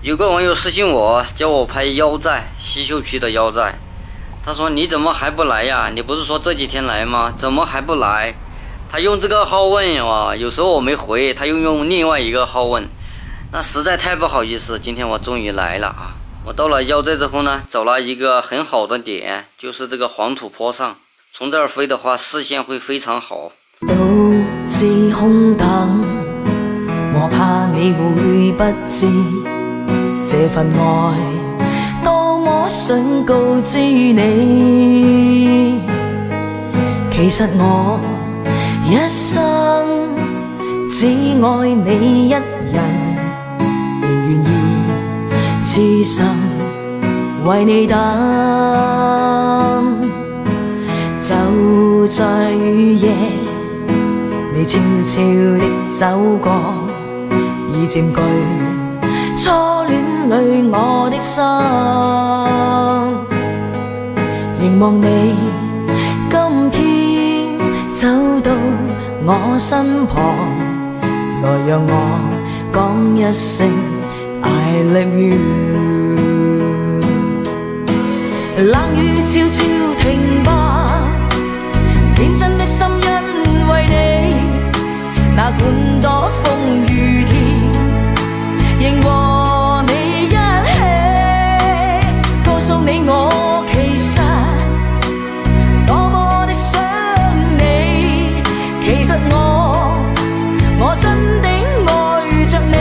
有个网友私信我，叫我拍腰寨，西秀区的腰寨。他说你怎么还不来呀？你不是说这几天来吗？怎么还不来？他用这个号问我，有时候我没回，他又用另外一个号问，那实在太不好意思。今天我终于来了啊！我到了腰寨之后呢，找了一个很好的点，就是这个黄土坡上，从这儿飞的话，视線會非常好。獨自空等，我怕你會不知這份愛多麼想告知你。其實我一生只愛你一人，仍願意痴心為你等。就在雨夜，你悄悄地走過，已佔據初戀裏我的心。凝望你今天走到我身旁，來讓我講一聲 I love you。 冷雨悄悄停吧，天真的心因為你，哪管多風雨天，仍和你一起，告訴你我其實多麼的想你，其實我真的愛着你。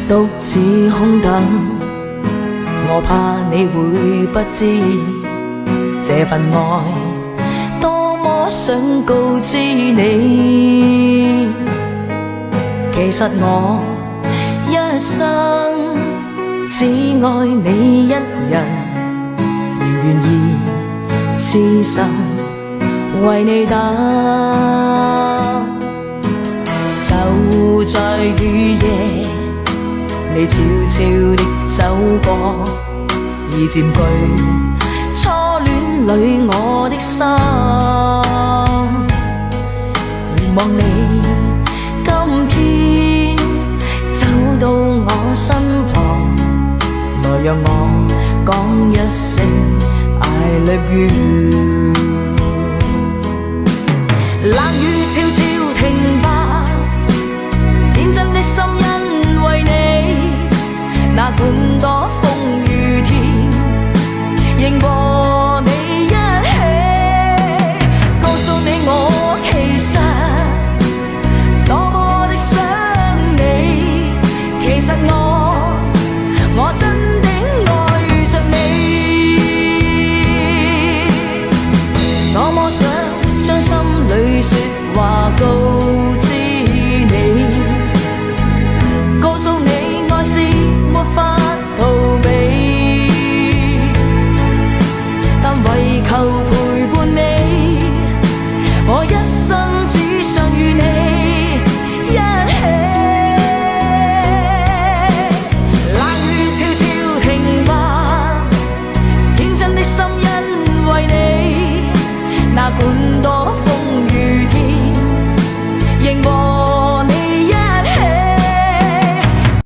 獨自空等，我怕你會不知這份愛多麼想告知你。其實我一生只愛你一人，仍願意痴心為你等。就在雨夜，你悄悄地走過，已佔據初戀裏我的心。凝望你今天走到我身旁，來讓我講一聲 I love you。冷雨